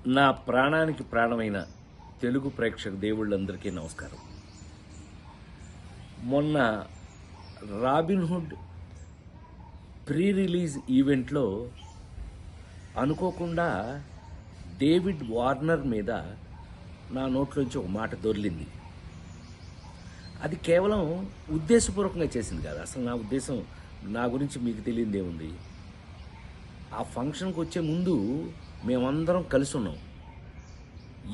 నా ప్రాణానికి ప్రాణమైన తెలుగు ప్రేక్షక దేవుళ్ళందరికీ నమస్కారం. మొన్న రాబిన్హుడ్ ప్రీ రిలీజ్ ఈవెంట్లో అనుకోకుండా డేవిడ్ వార్నర్ మీద నా నోట్లోంచి ఒక మాట దొర్లింది. అది కేవలం ఉద్దేశపూర్వకంగా చేసింది కాదు. అసలు నా ఉద్దేశం, నా గురించి మీకు తెలియదేముంది. ఆ ఫంక్షన్కి వచ్చే ముందు మేమందరం కలిసి ఉన్నాం.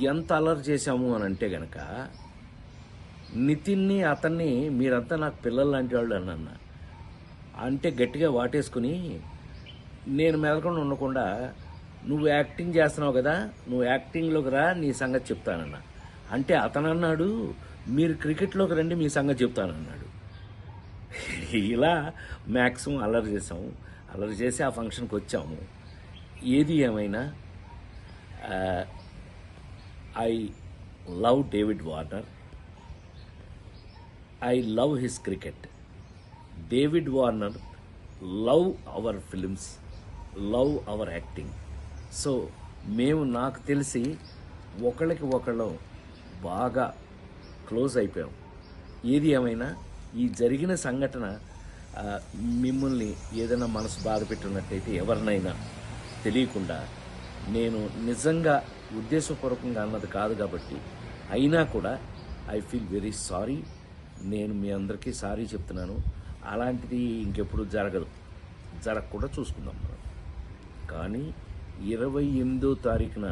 ఎంత అల్లరి చేశాము అని అంటే గనక, నితిన్ని అతన్ని మీరంతా నాకు పిల్లలు లాంటి వాళ్ళు అన్న అంటే గట్టిగా వాటేసుకుని, నేను మెదలకుండా ఉండకుండా, నువ్వు యాక్టింగ్ చేస్తున్నావు కదా, నువ్వు యాక్టింగ్లోకి రా, నీ సంగతి చెప్తానన్నా. అంటే అతను అన్నాడు, మీరు క్రికెట్లోకి రండి, మీ సంగతి చెప్తానన్నాడు. ఇలా మ్యాక్సిమం అల్లరి చేసాము. అల్లరి చేసి ఆ ఫంక్షన్కి వచ్చాము. ఏది ఏమైనా I love David Warner. I love his cricket. David Warner love our films, love our acting. So మేము, నాకు తెలిసి ఒకళ్ళకి ఒకళ్ళం బాగా క్లోజ్ అయిపోయాం. ఏది ఏమైనా ఈ జరిగిన సంఘటన మిమ్మల్ని ఏదైనా మనసు బాధ పెట్టినట్టయితే, ఎవరినైనా తెలియకుండా, నేను నిజంగా ఉద్దేశపూర్వకంగా అన్నది కాదు కాబట్టి, అయినా కూడా ఐ ఫీల్ వెరీ సారీ. నేను మీ అందరికీ సారీ చెప్తున్నాను. అలాంటిది ఇంకెప్పుడు జరగకుండా చూసుకుందాం మనం. కానీ 28వ తారీఖున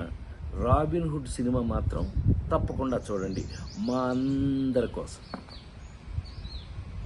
రాబిన్హుడ్ సినిమా మాత్రం తప్పకుండా చూడండి, మా అందరి కోసం.